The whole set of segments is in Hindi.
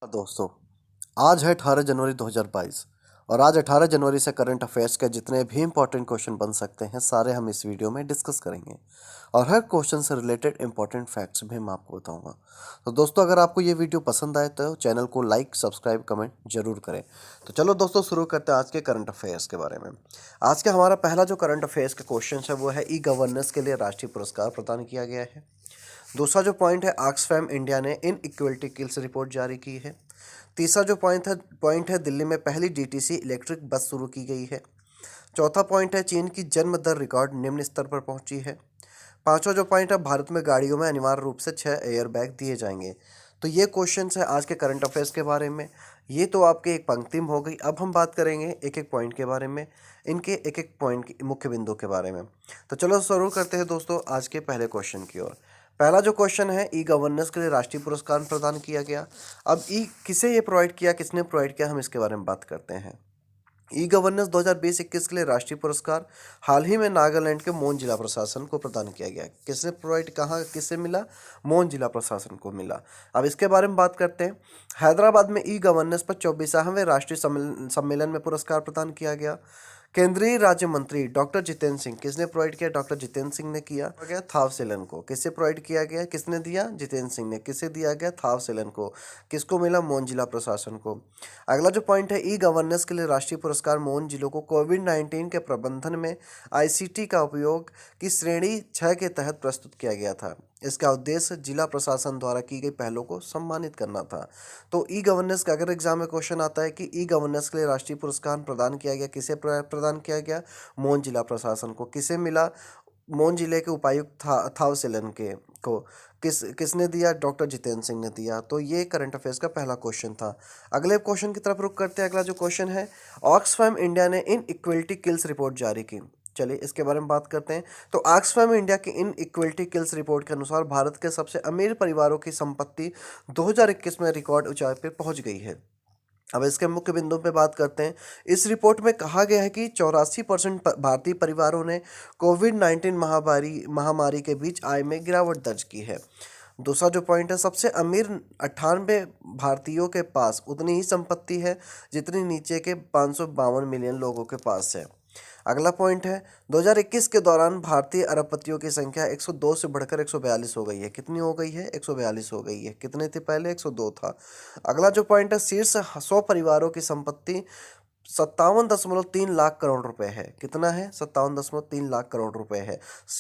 दोस्तों, आज है 18 जनवरी 2022 और आज 18 जनवरी से करंट अफेयर्स के जितने भी इंपॉर्टेंट क्वेश्चन बन सकते हैं सारे हम इस वीडियो में डिस्कस करेंगे और हर क्वेश्चन से रिलेटेड इंपॉर्टेंट फैक्ट्स भी मैं आपको बताऊंगा। तो दोस्तों, अगर आपको ये वीडियो पसंद आए तो चैनल को लाइक, सब्सक्राइब, कमेंट जरूर करें। तो चलो दोस्तों, शुरू करते हैं आज के करंट अफेयर्स के बारे में। आज का हमारा पहला जो करंट अफेयर्स का क्वेश्चन है वो है ई गवर्नेंस के लिए राष्ट्रीय पुरस्कार प्रदान किया गया है। दूसरा जो पॉइंट है, ऑक्सफैम इंडिया ने इन इक्वलिटी किल्स रिपोर्ट जारी की है। तीसरा जो पॉइंट है दिल्ली में पहली डीटीसी इलेक्ट्रिक बस शुरू की गई है। चौथा पॉइंट है, चीन की जन्म दर रिकॉर्ड निम्न स्तर पर पहुंची है। पांचवा जो पॉइंट है, भारत में गाड़ियों में अनिवार्य रूप से 6 एयर बैग दिए जाएंगे। तो ये क्वेश्चन है आज के करंट अफेयर्स के बारे में। ये तो आपके एक पंक्ति में हो गई। अब हम बात करेंगे एक एक पॉइंट के बारे में, इनके एक एक पॉइंट की मुख्य बिंदु के बारे में। तो चलो शुरू करते हैं दोस्तों आज के पहले क्वेश्चन की ओर। पहला जो क्वेश्चन है, ई गवर्नेंस के लिए राष्ट्रीय पुरस्कार प्रदान किया गया। अब ई किसे ये प्रोवाइड किया, किसने प्रोवाइड किया, हम इसके बारे में बात करते हैं। ई गवर्नेंस 2020-21 के लिए राष्ट्रीय पुरस्कार हाल ही में नागालैंड के मोन जिला प्रशासन को प्रदान किया गया। किसने प्रोवाइड, कहाँ, किससे मिला? मोन जिला प्रशासन को मिला। अब इसके बारे में बात करते हैं। हैदराबाद में ई गवर्नेंस पर 24वें राष्ट्रीय सम्मेलन में पुरस्कार प्रदान किया गया। केंद्रीय राज्य मंत्री डॉक्टर जितेंद्र सिंह, किसने प्रोवाइड किया? डॉक्टर जितेंद्र सिंह ने किया गया थावसेलन को। किससे प्रोवाइड किया गया, किसने दिया? जितेंद्र सिंह ने। किसे दिया गया? थावसेलन को। किसको मिला? मोन जिला प्रशासन को। अगला जो पॉइंट है, ई गवर्नेंस के लिए राष्ट्रीय पुरस्कार मोन जिलों को कोविड-19 के प्रबंधन में आईसीटी का उपयोग की श्रेणी 6 के तहत प्रस्तुत किया गया था। इसका उद्देश्य जिला प्रशासन द्वारा की गई पहलों को सम्मानित करना था। तो ई गवर्नेंस का अगर एग्जाम में क्वेश्चन आता है कि ई गवर्नेंस के लिए राष्ट्रीय पुरस्कार प्रदान किया गया, किसे प्रदान किया गया? मोन जिला प्रशासन को। किसे मिला? मोन जिले के उपायुक्त थावसेलन के को। किसने दिया? डॉक्टर जितेंद्र सिंह ने दिया। तो ये करंट अफेयर्स का पहला क्वेश्चन था। अगले क्वेश्चन की तरफ रुख करते हैं। अगला जो क्वेश्चन है, ऑक्सफैम इंडिया ने इन इक्वलिटी किल्स रिपोर्ट जारी की। चलिए इसके बारे में बात करते हैं। तो ऑक्सफैम इंडिया की इन इक्वलिटी किल्स रिपोर्ट के अनुसार भारत के सबसे अमीर परिवारों की संपत्ति 2021 में रिकॉर्ड ऊंचाई पर पहुंच गई है। अब इसके मुख्य बिंदु पे बात करते हैं। इस रिपोर्ट में कहा गया है कि 84% भारतीय परिवारों ने कोविड-19 महामारी के बीच आय में गिरावट दर्ज की है। दूसरा जो पॉइंट है, सबसे अमीर 98 भारतीयों के पास उतनी ही संपत्ति है जितनी नीचे के 552 मिलियन लोगों के पास है। अगला पॉइंट है, 2021 के दौरान भारतीय अरबपतियों की संख्या 102 से बढ़कर 142 हो गई है। कितनी हो गई है? 142 हो गई है। कितने थे पहले? 102 था। अगला जो पॉइंट है, शीर्ष 100 परिवारों की संपत्ति 57.3 लाख करोड़ रुपए है। कितना है? 57.3 लाख करोड़ रुपए है।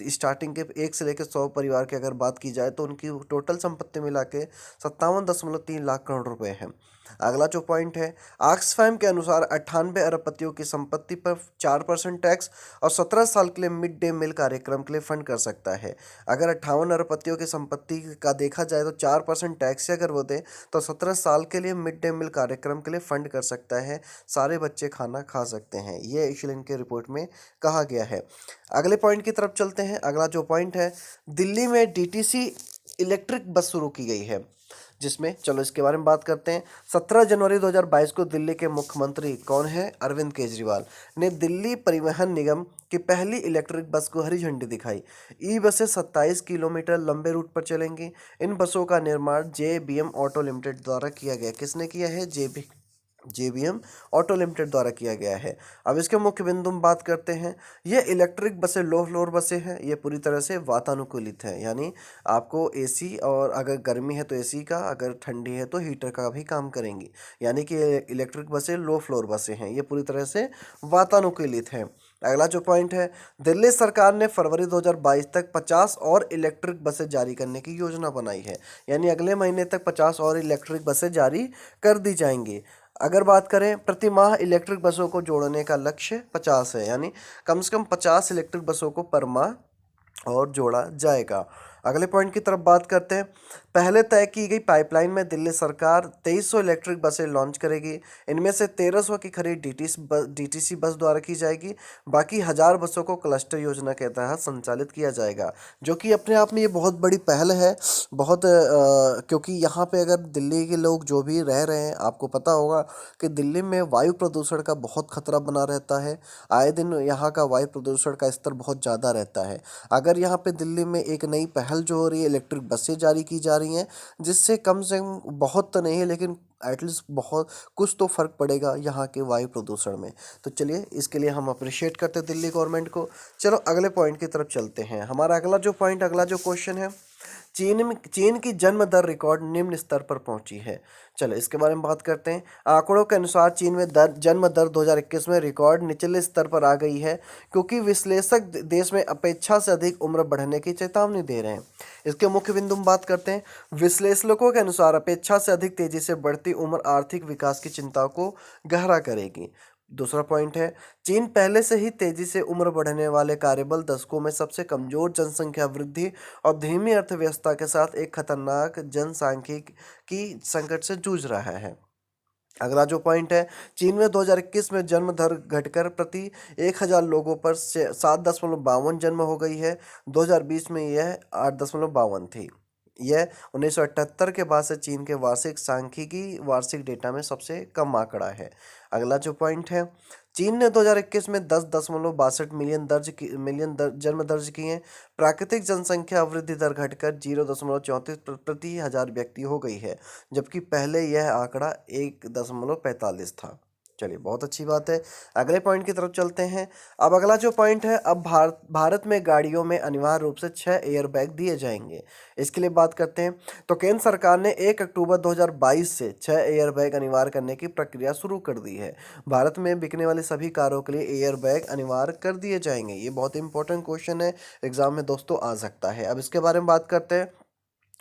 स्टार्टिंग के 1 से लेकर 100 परिवार की अगर बात की जाए तो उनकी टोटल संपत्ति मिला के 57.3 लाख करोड़ रुपए है। अगला जो पॉइंट है, ऑक्सफैम के अनुसार 98 अरबपतियों की संपत्ति पर 4% टैक्स और 17 साल के लिए मिड डे मील कार्यक्रम के लिए फंड कर सकता है। अगर 58 अरबपतियों की संपत्ति का देखा जाए तो 4% टैक्स से अगर वो दे तो 17 साल के लिए मिड डे मील कार्यक्रम के लिए फंड कर सकता है। सारे बच्चे खाना खा सकते हैं। ये एक्चुअली इनके रिपोर्ट में कहा गया है। अगले पॉइंट की तरफ चलते हैं। अगला जो पॉइंट है, दिल्ली में डीटीसी इलेक्ट्रिक बस शुरू की गई है, जिसमें, चलो इसके बारे में बात करते हैं। 17 जनवरी 2022 को दिल्ली के मुख्यमंत्री कौन है? अरविंद केजरीवाल ने दिल्ली परिवहन निगम की पहली इलेक्ट्रिक बस को हरी झंडी दिखाई। ई बसें 27 किलोमीटर लंबे रूट पर चलेंगी। इन बसों का निर्माण जेबीएम ऑटो लिमिटेड द्वारा किया गया। किसने किया है? जेबीएम ऑटो लिमिटेड द्वारा किया गया है। अब इसके मुख्य बिंदु में बात करते हैं। ये इलेक्ट्रिक बसें लो फ्लोर बसें हैं। ये पूरी तरह से वातानुकूलित है, यानी आपको एसी, और अगर गर्मी है तो एसी का, अगर ठंडी है तो हीटर का भी काम करेंगी। यानी कि इलेक्ट्रिक बसें लो फ्लोर बसें हैं। ये पूरी तरह से वातानुकूलित हैं। अगला जो पॉइंट है, दिल्ली सरकार ने फरवरी 2022 तक 50 और इलेक्ट्रिक बसें जारी करने की योजना बनाई है। यानी अगले महीने तक 50 और इलेक्ट्रिक बसें जारी कर दी जाएंगी। अगर बात करें, प्रति माह इलेक्ट्रिक बसों को जोड़ने का लक्ष्य 50 है, यानी कम से कम 50 इलेक्ट्रिक बसों को पर माह और जोड़ा जाएगा। अगले पॉइंट की तरफ बात करते हैं। पहले तय की गई पाइपलाइन में दिल्ली सरकार 2300 इलेक्ट्रिक बसें लॉन्च करेगी। इनमें से 1300 की खरीद डीटीसी बस द्वारा की जाएगी। बाकी 1000 बसों को क्लस्टर योजना के तहत संचालित किया जाएगा, जो कि अपने आप में ये बहुत बड़ी पहल है। क्योंकि यहाँ पे अगर दिल्ली के लोग जो भी रह रहे हैं, आपको पता होगा कि दिल्ली में वायु प्रदूषण का बहुत खतरा बना रहता है। आए दिन यहाँ का वायु प्रदूषण का स्तर बहुत ज़्यादा रहता है। अगर यहाँ पे दिल्ली में एक नई पहल पहल जो हो रही है, इलेक्ट्रिक बसें जारी की जा रही हैं, जिससे कम से कम बहुत तो नहीं है लेकिन एटलीस्ट बहुत कुछ तो फर्क पड़ेगा यहाँ के वायु प्रदूषण में। तो चलिए इसके लिए हम अप्रिशिएट करते हैं दिल्ली गवर्नमेंट को। चलो अगले पॉइंट की तरफ चलते हैं। हमारा अगला जो क्वेश्चन है, चीन की जन्म दर रिकॉर्ड निम्न स्तर पर पहुंची है। चलो इसके बारे में बात करते हैं। आंकड़ों के अनुसार चीन में जन्म दर 2021 में रिकॉर्ड निचले स्तर पर आ गई है, क्योंकि विश्लेषक देश में अपेक्षा से अधिक उम्र बढ़ने की चेतावनी दे रहे हैं। इसके मुख्य बिंदु में बात करते हैं। विश्लेषकों के अनुसार अपेक्षा से अधिक तेजी से बढ़ती उम्र आर्थिक विकास की चिंता को गहरा करेगी। दूसरा पॉइंट है, चीन पहले से ही तेजी से उम्र बढ़ने वाले कार्यबल दशकों में सबसे कमजोर जनसंख्या वृद्धि और धीमी अर्थव्यवस्था के साथ एक खतरनाक जनसांख्यिकी संकट से जूझ रहा है। अगला जो पॉइंट है, चीन में 2021 में जन्म दर घटकर प्रति 1000 लोगों पर 7.52 जन्म हो गई है। 2020 में यह 8.52 थी। यह 1978 के बाद से चीन के वार्षिक सांख्यिकी वार्षिक डेटा में सबसे कम आंकड़ा है। अगला जो पॉइंट है, चीन ने 2021 में 10.62 मिलियन जन्म दर्ज किए हैं। प्राकृतिक जनसंख्या वृद्धि दर घटकर 0.34 प्रति हजार व्यक्ति हो गई है, जबकि पहले यह आंकड़ा 1.45 था। चलिए बहुत अच्छी बात है। अगले पॉइंट की तरफ चलते हैं। अब अगला जो पॉइंट है, अब भारत में गाड़ियों में अनिवार्य रूप से 6 एयर बैग दिए जाएंगे। इसके लिए बात करते हैं। तो केंद्र सरकार ने 1 अक्टूबर 2022 से 6 एयर बैग अनिवार्य करने की प्रक्रिया शुरू कर दी है। भारत में बिकने वाली सभी कारों के लिए एयर बैग अनिवार्य कर दिए जाएंगे। ये बहुत इंपॉर्टेंट क्वेश्चन है, एग्जाम में दोस्तों आ सकता है। अब इसके बारे में बात करते हैं।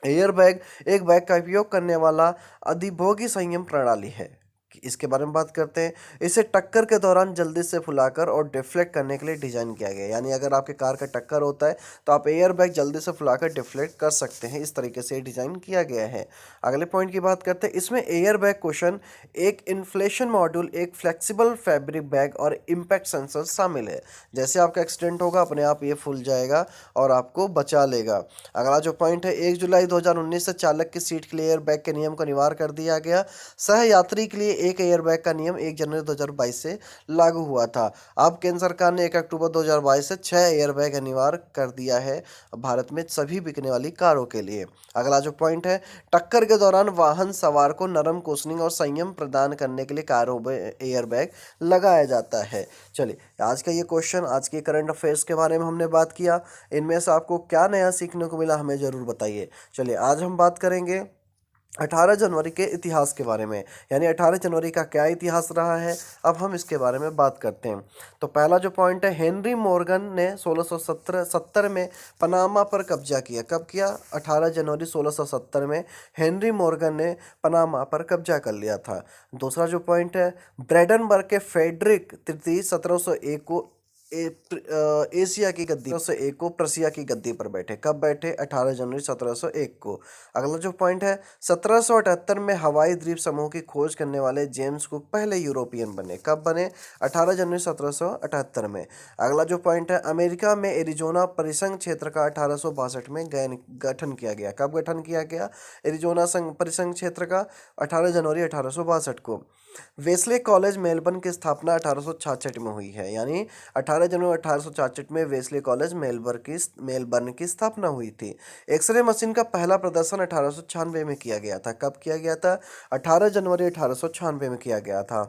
एयर बैग एक बैग का उपयोग करने वाला अधिभोगी संयम प्रणाली है। इसके बारे में बात करते हैं। इसे टक्कर के दौरान जल्दी से फुलाकर और डिफ्लेक्ट करने के लिए डिजाइन किया गया है। यानी अगर आपके कार का टक्कर होता है तो आप एयर बैग जल्दी से फुलाकर डिफ्लेक्ट कर सकते हैं। इस तरीके से डिजाइन किया गया है। अगले पॉइंट की बात करते हैं। इसमें एयर बैग क्वेश्चन, एक इन्फ्लेशन मॉड्यूल, एक फ्लेक्सिबल फैब्रिक बैग और इम्पैक्ट सेंसर शामिल है। जैसे आपका एक्सीडेंट होगा अपने आप ये फूल जाएगा और आपको बचा लेगा। अगला जो पॉइंट है, 1 जुलाई 2019 से चालक की सीट के लिए एयर बैग के नियम को अनिवार्य कर दिया गया। सह यात्री के लिए एक एयर बैग का नियम 1 जनवरी 2022 से लागू हुआ था। अब केंद्र सरकार ने 1 अक्टूबर 2022 से 6 एयर बैग अनिवार्य कर दिया है भारत में सभी बिकने वाली कारों के लिए। अगला जो पॉइंट है, टक्कर के दौरान वाहन सवार को नरम कुशनिंग और संयम प्रदान करने के लिए कारों में एयर बैग लगाया जाता है। चलिए आज का ये क्वेश्चन, आज के करंट अफेयर्स के बारे में हमने बात किया। इनमें से आपको क्या नया सीखने को मिला हमें ज़रूर बताइए। चलिए आज हम बात करेंगे 18 जनवरी के इतिहास के बारे में, यानी 18 जनवरी का क्या इतिहास रहा है। अब हम इसके बारे में बात करते हैं। तो पहला जो पॉइंट है, हेनरी मॉर्गन ने 1670 में पनामा पर कब्जा किया। कब किया? 18 जनवरी 1670 में हेनरी मॉर्गन ने पनामा पर कब्जा कर लिया था। दूसरा जो पॉइंट है, ब्रेडनबर्ग के फेडरिक तृतीय 1701 को एशिया की गद्दी 1701 को प्रसिया की गद्दी पर बैठे। कब बैठे? 18 जनवरी 1701 को। अगला जो पॉइंट है, 1778 में हवाई द्वीप समूह की खोज करने वाले जेम्स कुक पहले यूरोपियन बने। कब बने? 18 जनवरी 1778 में। अगला जो पॉइंट है, अमेरिका में एरिजोना परिसंघ क्षेत्र का 1862 में गठन किया गया। कब गठन किया गया एरिजोना परिसंघ क्षेत्र का? 18 जनवरी 1862 को। वेस्ले कॉलेज मेलबर्न की स्थापना 1866 में हुई है। यानी 18 जनवरी 1866 में वेस्ले कॉलेज मेलबर्न की स्थापना हुई थी। एक्सरे मशीन का पहला प्रदर्शन 1896 में किया गया था। कब किया गया था? 18 जनवरी 1896 में किया गया था।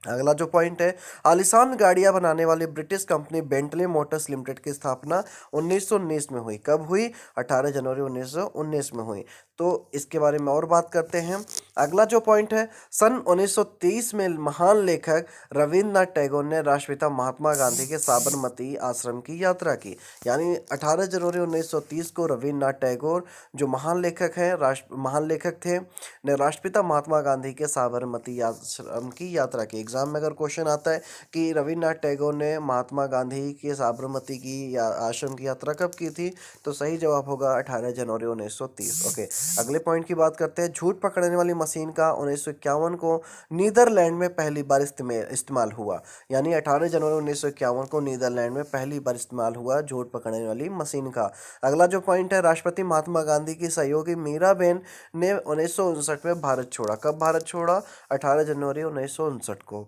अगला जो पॉइंट है, आलीशान गाड़ियां बनाने वाली British company Bentley Motors limited की स्थापना 1919 में हुई। कब हुई? 18 जनवरी 1919 में हुई। तो इसके बारे में और बात करते हैं। अगला जो पॉइंट है, सन 1930 में महान लेखक रविन्द्रनाथ टैगोर ने राष्ट्रपिता महात्मा गांधी के साबरमती आश्रम की यात्रा की। यानी 18 जनवरी 1930 को रविन्द्रनाथ टैगोर जो महान लेखक थे ने राष्ट्रपिता महात्मा गांधी के साबरमती आश्रम की यात्रा की। एग्जाम में अगर क्वेश्चन आता है कि रविन्द्रनाथ टैगोर ने महात्मा गांधी के साबरमती की आश्रम की यात्रा कब की थी, तो सही जवाब होगा 18 जनवरी 1930। ओके, अगले पॉइंट की बात करते हैं। झूठ पकड़ने वाली मशीन का 1951 को नीदरलैंड में पहली बार इस्तेमाल हुआ। यानी 18 जनवरी 1951 को नीदरलैंड में पहली बार इस्तेमाल हुआ झूठ पकड़ने वाली मशीन का। अगला जो पॉइंट है, राष्ट्रपति महात्मा गांधी की सहयोगी मीराबेन ने 1959 में भारत छोड़ा। कब भारत छोड़ा? 18 जनवरी 1959 को।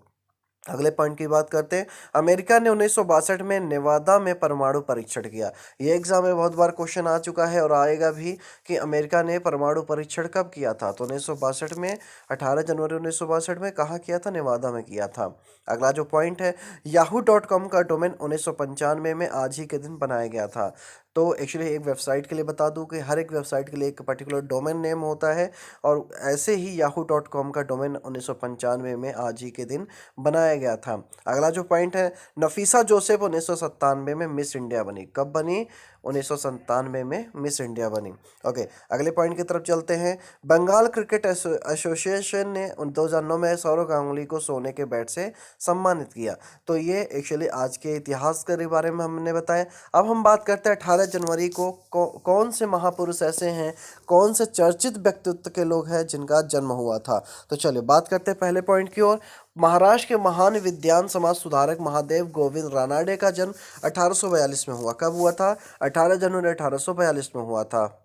अगले पॉइंट की बात करते हैं। अमेरिका ने 1962 में नेवादा में परमाणु परीक्षण किया। ये एग्जाम में बहुत बार क्वेश्चन आ चुका है और आएगा भी कि अमेरिका ने परमाणु परीक्षण कब किया था। तो 1962 में, 18 जनवरी 1962 में कहाँ किया था? नेवादा में किया था। अगला जो पॉइंट है, yahoo.com का डोमेन 1995 में आज ही के दिन बनाया गया था। तो एक्चुअली एक वेबसाइट के लिए बता दूं कि हर एक वेबसाइट के लिए एक पर्टिकुलर डोमेन नेम होता है, और ऐसे ही yahoo.com का डोमेन 1995 में आज ही के दिन बनाया गया था। अगला जो पॉइंट है, नफीसा जोसेफ 1997 में मिस इंडिया बनी। कब बनी? 1997 में मिस इंडिया बनी। ओके, अगले पॉइंट की तरफ चलते हैं। बंगाल क्रिकेट एसोसिएशन ने 2009 में सौरव गांगुली को सोने के बैट से सम्मानित किया। तो ये एक्चुअली आज के इतिहास के बारे में हमने बताया। अब हम बात करते हैं 18 जनवरी को कौन से महापुरुष ऐसे हैं, कौन से चर्चित व्यक्तित्व के लोग हैं जिनका जन्म हुआ था। तो चलिए बात करते हैं पहले पॉइंट की ओर। महाराष्ट्र के महान विद्वान समाज सुधारक महादेव गोविंद रानाडे का जन्म 1842 में हुआ। कब हुआ था? 18 जनवरी 1842 में हुआ था।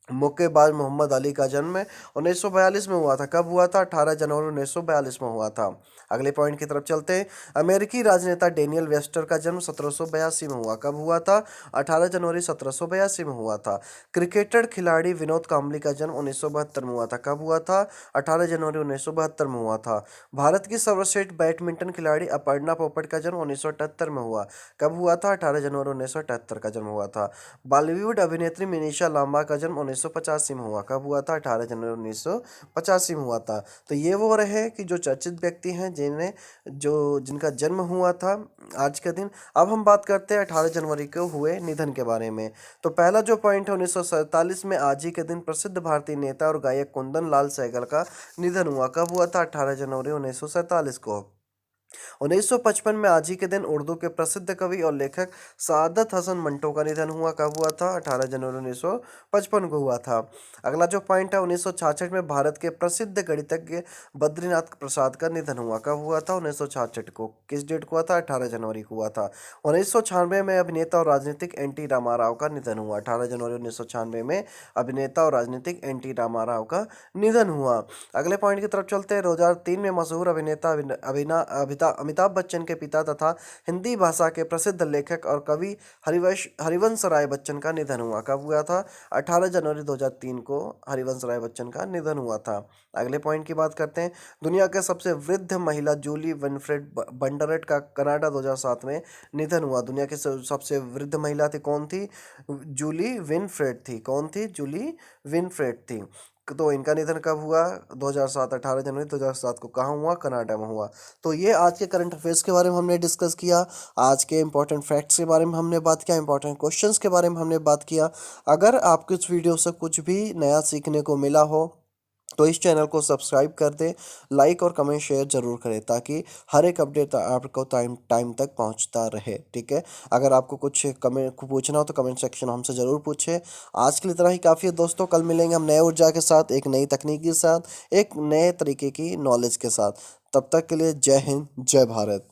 मुक्केबाज मोहम्मद अली का जन्म 1942 में हुआ था। कब हुआ था? 18 जनवरी 1942 में हुआ था। अगले पॉइंट की तरफ चलते हैं। अमेरिकी राजनेता डेनियल वेस्टर का जन्म 1782 में हुआ। कब हुआ था? 18 जनवरी 1782 में हुआ था। क्रिकेटर खिलाड़ी विनोद कांबली का जन्म 1972 में हुआ था। कब हुआ था? 18 जनवरी 1972 में हुआ था। भारत की सर्वश्रेष्ठ बैडमिंटन खिलाड़ी अपर्णा पोपट का जन्म 1978 में हुआ। कब हुआ था? 18 जनवरी 1978 का जन्म हुआ था। बॉलीवुड अभिनेत्री मिनीषा लांबा का जन्म 1985 में हुआ। कब हुआ था? 18 जनवरी 1985 में हुआ था। तो ये वो रहे कि जो चर्चित व्यक्ति हैं जिनका जन्म हुआ था आज के दिन। अब हम बात करते हैं 18 जनवरी को हुए निधन के बारे में। तो पहला जो पॉइंट है, 1947 में आज ही के दिन प्रसिद्ध भारतीय नेता और गायक कुंदन लाल सहगल का निधन हुआ। कब हुआ था? 18 जनवरी 1947 को। 1955 में आज ही के दिन उर्दू के प्रसिद्ध कवि और लेखक सादत हसन मंटो का निधन हुआ। कब हुआ था? 18 जनवरी 1955 को हुआ था। अगला जो पॉइंट है, 1966 में भारत के प्रसिद्ध गणितज्ञ बद्रीनाथ प्रसाद का निधन हुआ। कब हुआ था? 1966 को। किस डेट को हुआ था? 18 जनवरी को हुआ था। 1996 में अभिनेता और राजनीतिक एन टी रामाराव का निधन हुआ। 18 जनवरी 1996 में अभिनेता और राजनीतिक एन टी रामाराव का निधन हुआ। अगले पॉइंट की तरफ चलते हैं। 2003 में मशहूर अभिनेता अमिताभ बच्चन के पिता तथा हिंदी भाषा के प्रसिद्ध लेखक और कवि हरिवंश राय बच्चन का निधन हुआ। कब हुआ था? 18 जनवरी 2003 को हरिवंश राय बच्चन का निधन हुआ था। अगले पॉइंट की बात करते हैं। दुनिया के सबसे वृद्ध महिला जूली विनफ्रेड बंडरट का कनाडा 2007 में निधन हुआ। दुनिया की सबसे वृद्ध महिला थी, कौन थी? जूली विनफ्रेड थी। कौन थी? जूली विनफ्रेड थी। तो इनका निधन कब हुआ? 2007, 18 जनवरी 2007 को। कहाँ हुआ? कनाडा में हुआ। तो ये आज के करंट अफेयर्स के बारे में हमने डिस्कस किया। आज के इंपॉर्टेंट फैक्ट्स के बारे में हमने बात किया, इंपॉर्टेंट क्वेश्चंस के बारे में हमने बात किया। अगर आपको इस वीडियो से कुछ भी नया सीखने को मिला हो तो इस चैनल को सब्सक्राइब कर दें, लाइक और कमेंट शेयर जरूर करें ताकि हर एक अपडेट आपको टाइम टाइम तक पहुंचता रहे। ठीक है, अगर आपको कुछ कमेंट पूछना हो तो कमेंट सेक्शन में हमसे ज़रूर पूछें। आज के लिए इतना ही काफ़ी है दोस्तों। कल मिलेंगे हम नए ऊर्जा के साथ, एक नई तकनीक के साथ, एक नए तरीके की नॉलेज के साथ। तब तक के लिए जय हिंद, जय भारत।